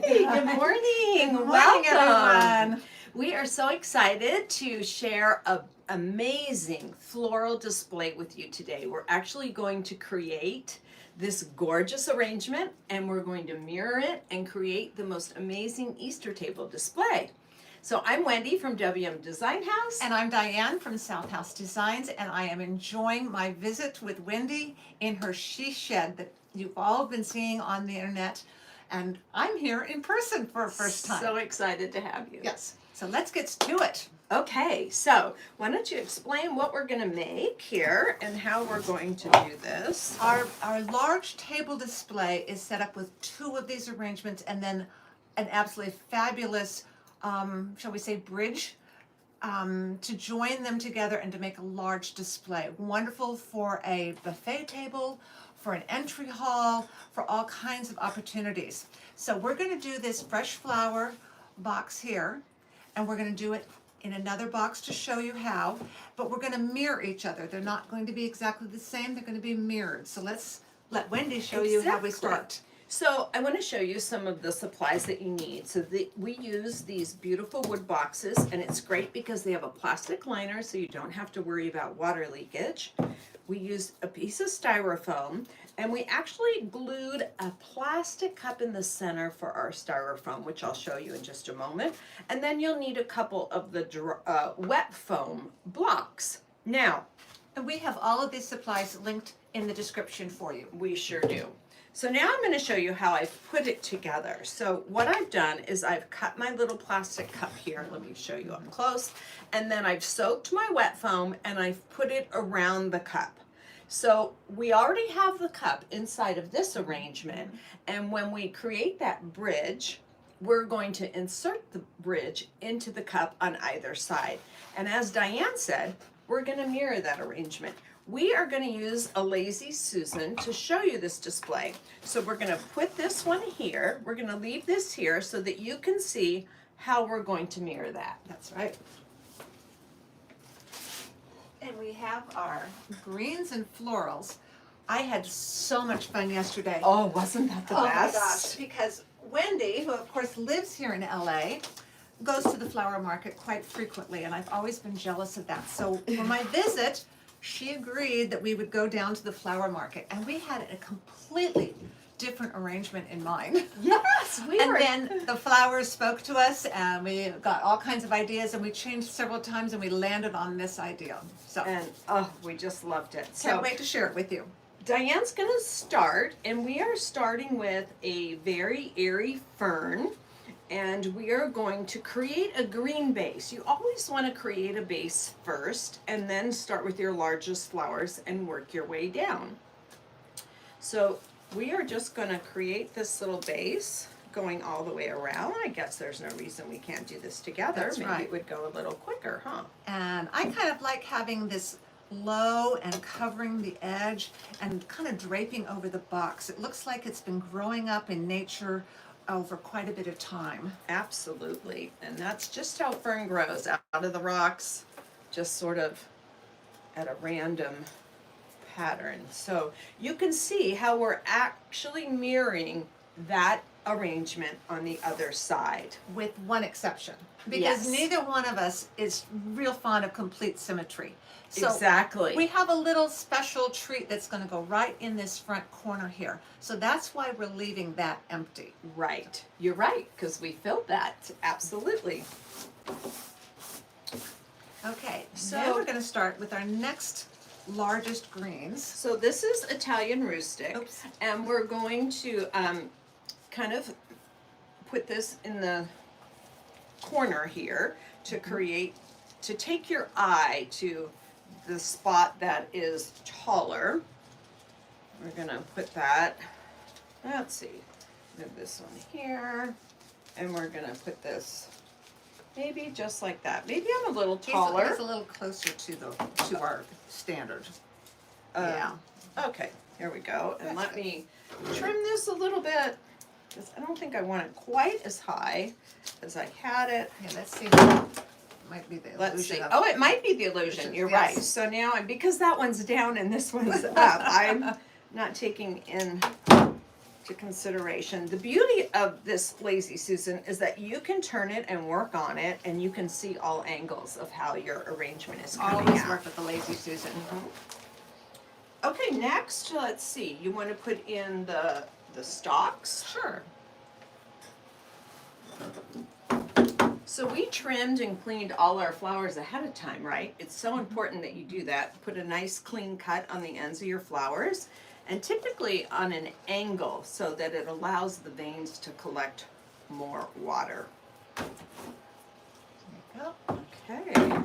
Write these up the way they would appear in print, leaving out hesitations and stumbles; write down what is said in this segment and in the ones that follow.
Good morning. Good morning, Welcome. everyone. We are so excited to share an amazing floral display with you today. We're actually going to create this gorgeous arrangement and we're going to mirror it and create the most amazing Easter table display. So I'm Wendy from WM Design House. And I'm Diane from South House Designs, and I am enjoying my visit with Wendy in her she shed that you've all been seeing on the internet. And I'm here in person for the first time. So excited to have you. Yes. So let's get to it. Okay, so why don't you explain what we're going to make here and how we're going to do this? Our large table display is set up with two of these arrangements and then an absolutely fabulous, shall we say, bridge to join them together and to make a large display. Wonderful for a buffet table, for an entry hall, for all kinds of opportunities. So we're going to do this fresh flower box here, and we're going to do it in another box to show you how, but we're going to mirror each other. They're not going to be exactly the same, they're going to be mirrored. So let's let Wendy show you how we start. So I want to show you some of the supplies that you need. So we use these beautiful wood boxes, and it's great because they have a plastic liner so you don't have to worry about water leakage. We used a piece of styrofoam, and we actually glued a plastic cup in the center for our styrofoam, which I'll show you in just a moment. And then you'll need a couple of the wet foam blocks. Now, And we have all of these supplies linked in the description for you. we sure do. So now I'm going to show you how I've put it together. So what I've done is I've cut my little plastic cup here. Let me show you up close. And then I've soaked my wet foam and I've put it around the cup. So we already have the cup inside of this arrangement. And when we create that bridge, we're going to insert the bridge into the cup on either side. And as Diane said, we're going to mirror that arrangement. We are going to use a Lazy Susan to show you this display. So we're going to put this one here. We're going to leave this here so that you can see how we're going to mirror that. That's right. And we have our greens and florals. I had so much fun yesterday. Oh, wasn't that the best? My gosh, because Wendy, who of course lives here in LA, goes to the flower market quite frequently, and I've always been jealous of that. So for my visit, she agreed that we would go down to the flower market, and we had a completely different arrangement in mind. Yes, we And were. then the flowers spoke to us, and we got all kinds of ideas, and we changed several times, and we landed on this idea. So And we just loved it. can't wait to share it with you. Diane's going to start, and we are starting with a very airy fern, and we are going to create a green base. You always want to create a base first, and then start with your largest flowers and work your way down. So we are just going to create this little base going all the way around. I guess there's no reason we can't do this together. That's Maybe right. it would go a little quicker, huh? And I kind of like having this low and covering the edge and kind of draping over the box. It looks like it's been growing up in nature over quite a bit of time. Absolutely, and that's just how fern grows, out of the rocks, just sort of at a random pattern. So you can see how we're actually mirroring that arrangement on the other side. With one exception, because Yes. neither one of us is real fond of complete symmetry. So Exactly. we have a little special treat that's going to go right in this front corner here. So that's why we're leaving that empty. Right, you're right, because we filled that, absolutely. Okay, so So- we're going to start with our next largest greens. So this is Italian rustic, Oops. and we're going to kind of put this in the corner here to create, to take your eye to the spot that is taller. We're gonna put that, let's see, move this one here, and we're gonna put this maybe just like that. Maybe I'm a little taller. He's a little closer to our standard. Yeah. Okay, here we go. And let me trim this a little bit, because I don't think I want it quite as high as I had it. Yeah, let's see. Might be the Let's illusion see. of Oh, it might be the illusion. You're Yes. right. So now, because that one's down and this one's up, I'm not taking in to consideration. The beauty of this Lazy Susan is that you can turn it and work on it, and you can see all angles of how your arrangement is coming Always out. work with the Lazy Susan. Okay, next, let's see. You want to put in the stalks. Sure. So we trimmed and cleaned all our flowers ahead of time, right? It's so important that you do that. Put a nice clean cut on the ends of your flowers, and typically on an angle so that it allows the veins to collect more water. There you go. Okay.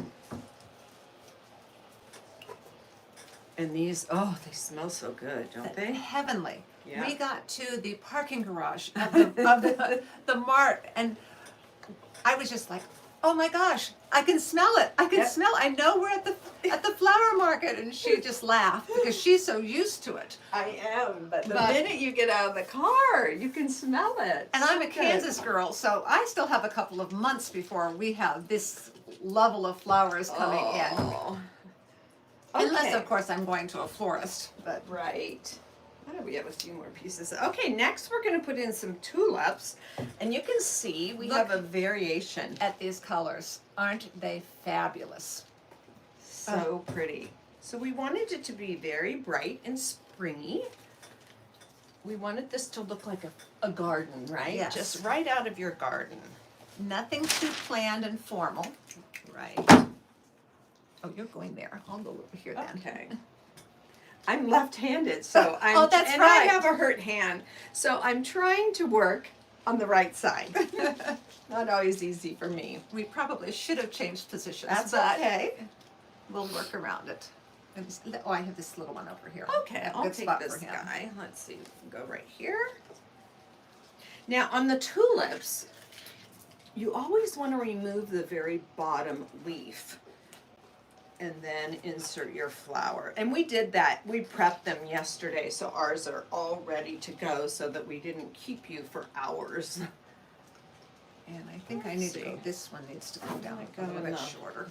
And these, oh, they smell so good, don't they? Heavenly. Yeah. We got to the parking garage of the mart, and I was just like, oh my gosh, I can smell it. I can Yep. smell it. I know we're at the flower market. And she just laughed because she's so used to it. I am, but the But- minute you get out of the car, you can smell it. And I'm a So good. Kansas girl, so I still have a couple of months before we have this level of flowers coming in. Oh. Unless, Okay. of course, I'm going to a florist. But Right. Oh, we have a few more pieces. Okay, next we're going to put in some tulips. And you can see we Look. have a variation. at these colors, aren't they fabulous? So pretty. So we wanted it to be very bright and springy. We wanted this to look like a garden, right? Yes. Just right out of your garden. Nothing too planned and formal. Right. Oh, you're going there. I'll go over here then. Okay. I'm left-handed, so I'm Oh, that's and right. I have a hurt hand. So I'm trying to work on the right side. Not always easy for me. We probably should have changed positions. That's but okay. We'll work around it. Oh, I have this little one over here. Okay, A I'll good take spot this for him. guy. Let's see, go right here. Now on the tulips, you always want to remove the very bottom leaf and then insert your flower. And we did that. We prepped them yesterday, so ours are all ready to go so that we didn't keep you for hours. And I think I need to go, Let's see. this one needs to go down Go a little in bit the- shorter.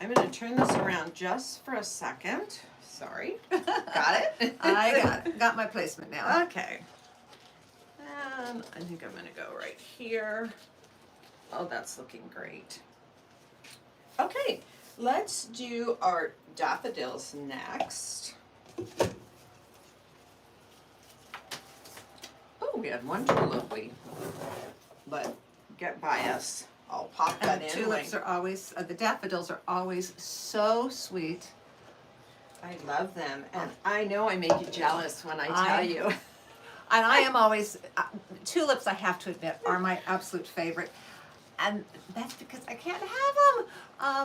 I'm going to turn this around just for a second. Sorry. Got it? I got it. Got my placement now. Okay. And I think I'm gonna go right here. Oh, that's looking great. Okay, let's do our daffodils next. Oh, we had one tulip we let get by us. I'll pop that And in. the tulips are always, the daffodils are always so sweet. I love them, and I know I make you jealous when I tell you. And I am always, tulips, I have to admit, are my absolute favorite. And that's because I can't have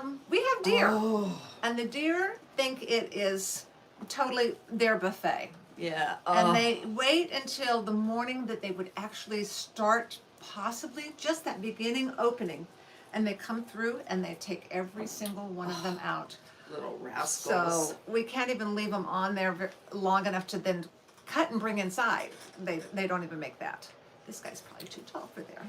them. We have deer. Oh, And the deer think it is totally their buffet. yeah. And they wait until the morning that they would actually start, possibly just that beginning opening. And they come through and they take every single one of them out. Little rascals. So we can't even leave them on there long enough to then cut and bring inside. They don't even make that. This guy's probably too tall for there.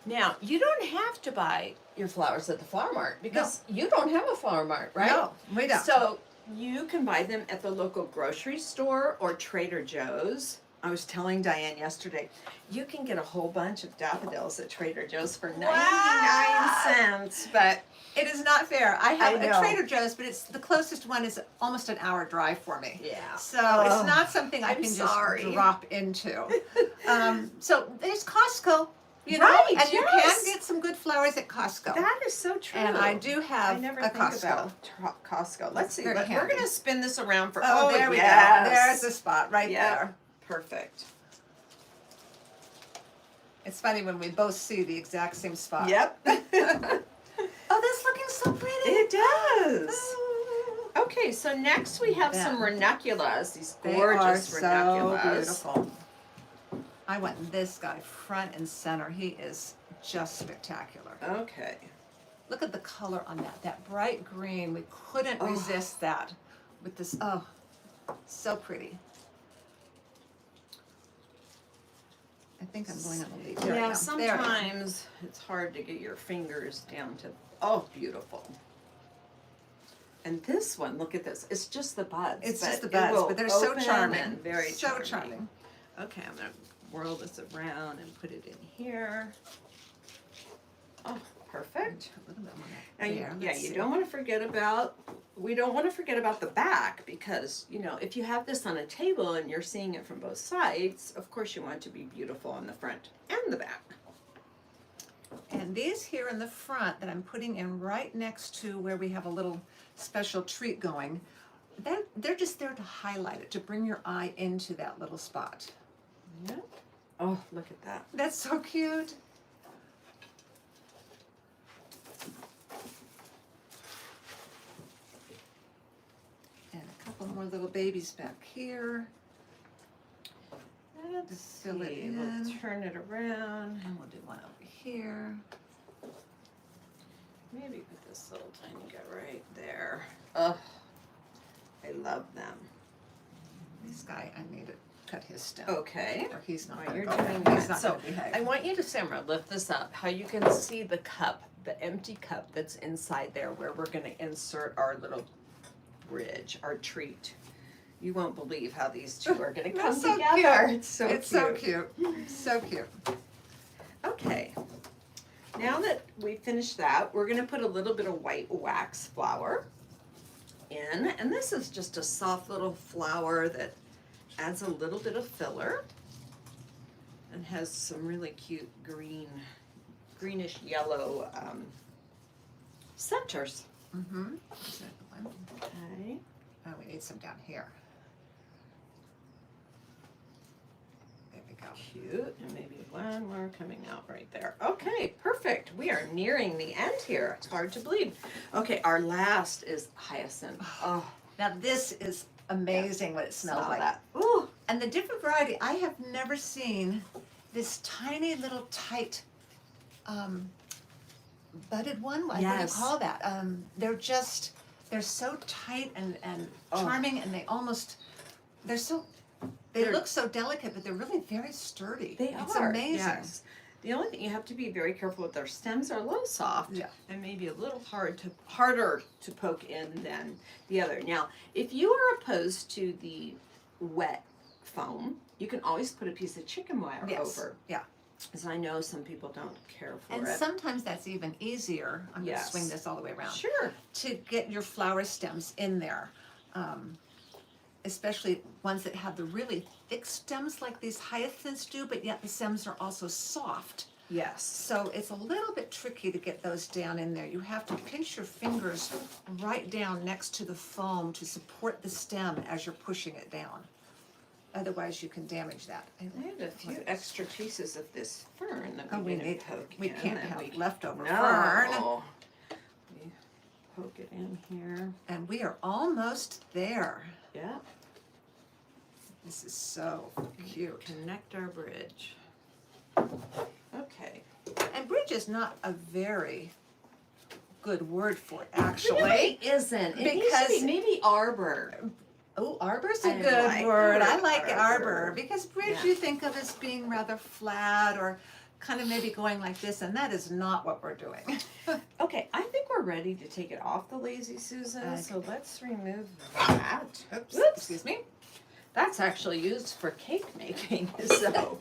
Now, you don't have to buy your flowers at the flower mart because you don't have a flower mart, right? No, we don't. So you can buy them at the local grocery store or Trader Joe's. I was telling Diane yesterday, you can get a whole bunch of daffodils at Trader Joe's for 99 cents, but It is not fair. I have I a know. Trader Joe's, but it's the closest one is almost an hour drive for me. yeah. So Oh, it's not something I I'm can sorry. just drop into. So there's Costco, you know, Right, and you yes. can get some good flowers at Costco. That is so true. And I do have I never a think Costco. about Costco. Let's see. Very We're handy. going to spin this around for. Oh, there we yes. go. There's the spot right Yeah. there. Perfect. It's funny when we both see the exact same spot. Yep. Oh, that's looking so pretty. It does. Oh. Okay, so next we have some Yeah. ranunculus, these They gorgeous are ranunculus. so beautiful. I want this guy front and center. He is just spectacular. Okay. Look at the color on that. That bright green. We couldn't Oh. resist that with this. Oh, so pretty. I think I'm going on the lead. There we Yeah, go. There we go. sometimes it's hard to get your fingers down to, oh, beautiful. And this one, look at this. It's just the buds. It's but just the it buds, will but they're so open charming. and very so charming. charming. Okay, I'm gonna swirl this around and put it in here. Oh, perfect. A little bit more Now, there. yeah, Let's you see. don't want to forget about, we don't want to forget about the back because, you know, if you have this on a table and you're seeing it from both sides, of course you want it to be beautiful on the front and the back. And these here in the front that I'm putting in right next to where we have a little special treat going, they're just there to highlight it, to bring your eye into that little spot. Yep. Oh, look at that. That's so cute. And a couple more little babies back here. Let's fill it see, we'll in. turn it around. And we'll do one over here. Maybe put this little tiny guy right there. Oh, I love them. This guy, I need to cut his stem. Okay. Or he's not While gonna you're go doing there. He's that, not so gonna behave. I want you to, Samara, lift this up, how you can see the cup, the empty cup that's inside there where we're gonna insert our little bridge, our treat. You won't believe how these two are gonna come That's so together. cute. It's so It's so cute. So cute. Okay. Now that we finished that, we're gonna put a little bit of white wax flour in, and this is just a soft little flower that adds a little bit of filler and has some really cute greenish yellow centers. Mm-hmm. Okay. Oh, we need some down here. There we go. Cute, and maybe one more coming out right there. Okay, perfect. We are nearing the end here. It's hard to believe. Okay, our last is hyacinth. Oh, Now this is amazing what it smells smell like. that. Ooh. And the different variety, I have never seen this tiny little tight budded one. What do you Yes. call that? They're so tight and charming, and they They're- look so delicate, but they're really very sturdy. They It's are. amazing. Yes. The only thing you have to be very careful with, their stems are a little soft Yeah. and maybe a little harder to poke in than the other. Now, if you are opposed to the wet foam, you can always put a piece of chicken wire Yes. over. Yeah. Because I know some people don't care for And it. sometimes that's even easier. I'm Yes. gonna swing this all the way around. Sure. To get your flower stems in there. Especially ones that have the really thick stems like these hyacinths do, but yet the stems are also soft. Yes. So it's a little bit tricky to get those down in there. You have to pinch your fingers right down next to the foam to support the stem as you're pushing it down. Otherwise you can damage that. I have a few extra pieces of this fern that Oh, we we didn't need, poke we in. can't and have we leftover No. fern. We poke it in here. And we are almost there. Yeah. This is so cute. Connect our bridge. Okay. And bridge is not a very good word for it, actually. Really isn't. It needs to Because- be maybe arbor. Oh, arbor's a I good like the word. I word like arbor. arbor because bridge Yeah. you think of as being rather flat or kind of maybe going like this, and that is not what we're doing. Okay, I think we're ready to take it off the Lazy Susan. Okay. So let's remove that. Oops. Whoops. Excuse me. That's actually used for cake making. So,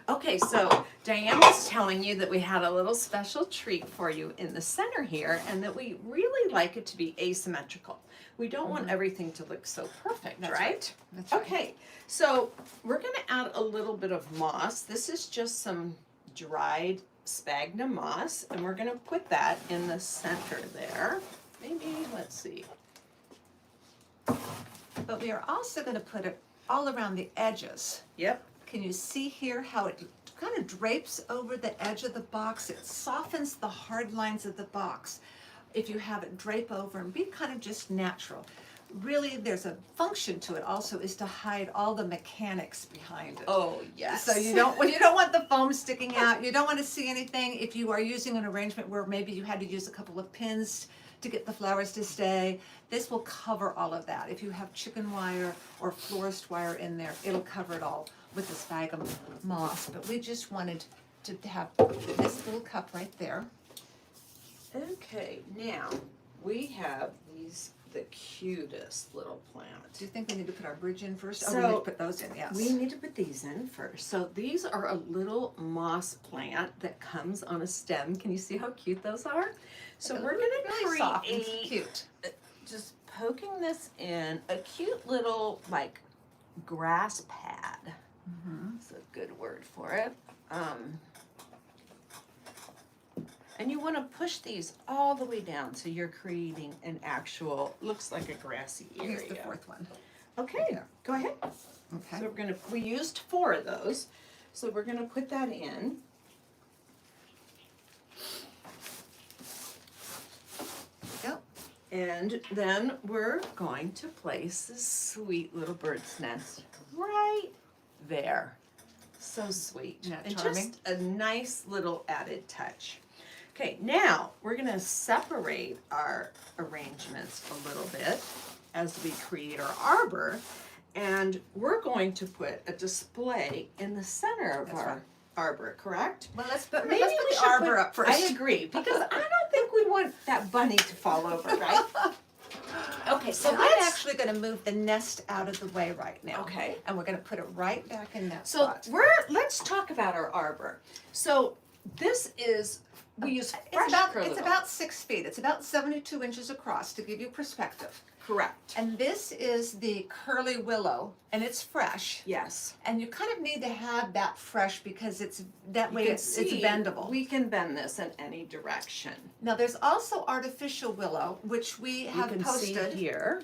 okay, so Diane was telling you that we had a little special treat for you in the center here, and that we really like it to be asymmetrical. We don't want everything to look so perfect, That's right? That's right. Okay, so we're going to add a little bit of moss. This is just some dried sphagnum moss, and we're going to put that in the center there. Maybe, let's see. But we are also going to put it all around the edges. Yep. Can you see here how it kind of drapes over the edge of the box? It softens the hard lines of the box if you have it drape over and be kind of just natural. Really, there's a function to it also, is to hide all the mechanics behind it. Oh, yes. So you don't want the foam sticking out. You don't want to see anything. If you are using an arrangement where maybe you had to use a couple of pins to get the flowers to stay, this will cover all of that. If you have chicken wire or florist wire in there, it'll cover it all with the sphagnum moss. But we just wanted to have this little cup right there. Okay, now we have the cutest little plant. Do you think we need to put our bridge in first? So, we need to put those in, yes. We need to put these in first. So these are a little moss plant that comes on a stem. Can you see how cute those are? So we're gonna really soft and create, cute. just poking this in, a cute little like grass pad. That's a good word for it. And you want to push these all the way down so you're creating an actual, looks like a grassy area. Here's the fourth one. Okay, Yeah. go ahead. Okay. So we used 4 of those. So we're gonna put that in. Yep. And then we're going to place this sweet little bird's nest right there. So sweet. Isn't that And charming? just a nice little added touch. Okay, now we're gonna separate our arrangements a little bit as we create our arbor. And we're going to put a display in the center of That's our right. arbor, correct? Well, let's put Maybe we the should arbor put- up first. I agree, because I don't think we want that bunny to fall over, right? Okay, so So I'm let's, actually going to move the nest out of the way right now. okay. And we're going to put it right back in that So spot. let's talk about our arbor. So this is, we use fresh curly It's willow. about 6 feet. It's about 72 inches across to give you perspective. Correct. And this is the curly willow, and it's fresh. Yes. And you kind of need to have that fresh because it's that You way can it's see bendable. We can bend this in any direction. Now there's also artificial willow, which we You have can posted. see here.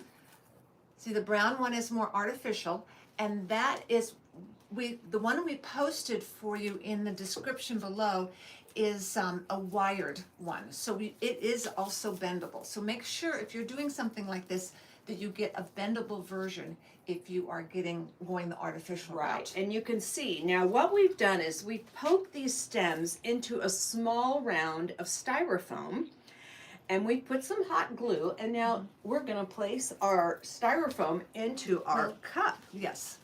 See, the brown one is more artificial, and that is the one we posted for you in the description below is a wired one. So it is also bendable. So make sure if you're doing something like this that you get a bendable version if you are going the artificial Right, route. and you can see, now what we've done is we've poked these stems into a small round of styrofoam, and we put some hot glue, and now we're gonna place our styrofoam into our cup. Yes.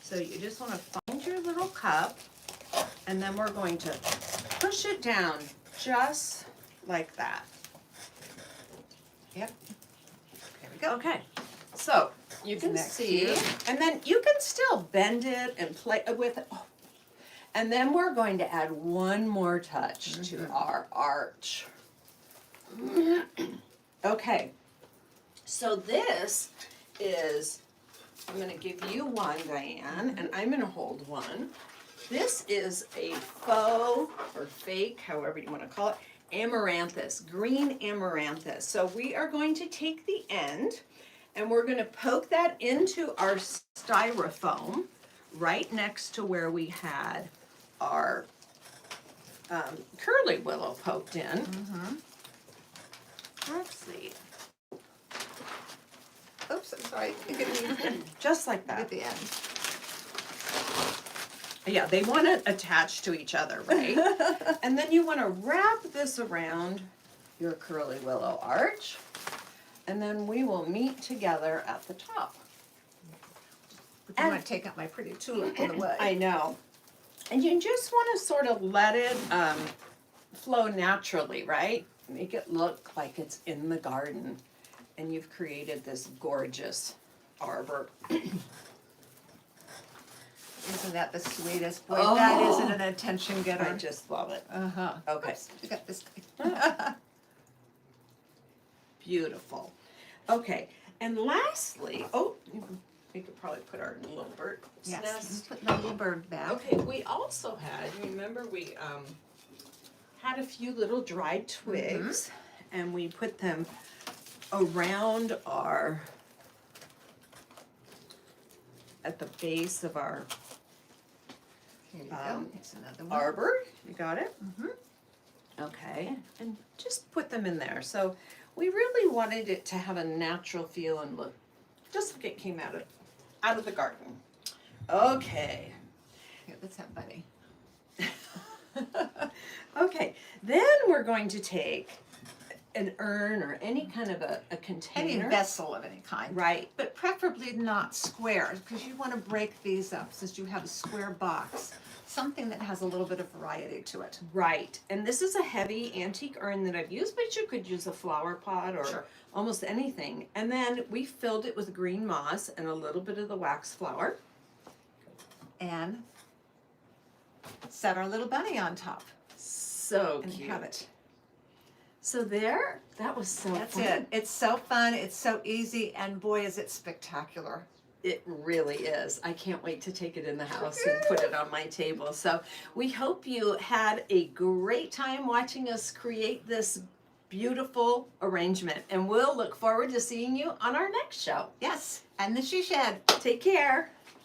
So you just wanna find your little cup, and then we're going to push it down just like that. Yep. There we go. Okay, so you Isn't can that see, cute? and then you can still bend it and play with it. Oh. And then we're going to add one more touch to our arch. Okay, so this is, I'm gonna give you one, Diane, and I'm gonna hold one. This is a faux or fake, however you wanna call it, amaranthus, green amaranthus. So we are going to take the end and we're gonna poke that into our styrofoam right next to where we had our curly willow poked in. Let's see, Oops, I'm sorry. You can just like at that. the end. Yeah, they want to attach to each other, right? And then you want to wrap this around your curly willow arch, and then we will meet together at the top. But you want to take out my pretty tulip in the way. I know. And you just want to sort of let it flow naturally, right? Make it look like it's in the garden, and you've created this gorgeous arbor. Isn't that the sweetest? Boy, Oh. that isn't an attention getter. I just love it. Uh-huh. Okay. Oops, you got this. Beautiful. Okay, and lastly, we could probably put our little bird's Yes, nest. put my little bird back. Okay, we also had, remember we had a few little dried twigs, and we put them around at the base of our Here you go. Here's another one. arbor. You got it? Okay, and just put them in there. So we really wanted it to have a natural feel and look just like it came out of the garden. Okay. Here, let's have Bunny. Okay, then we're going to take an urn or any kind of a Any container. vessel of any kind. Right. But preferably not square, because you want to break these up since you have a square box. something that has a little bit of variety to it. Right, and this is a heavy antique urn that I've used, but you could use a flower pot or Sure. almost anything. And then we filled it with green moss and a little bit of the wax flower. And set our little bunny on top So and cute. have it. So there, that was so That's fun. it. It's so fun, it's so easy, and boy is it spectacular. It really is. I can't wait to take it in the house and put it on my table. So we hope you had a great time watching us create this beautiful arrangement. And we'll look forward to seeing you on our next show. Yes, and the she shed. Take care.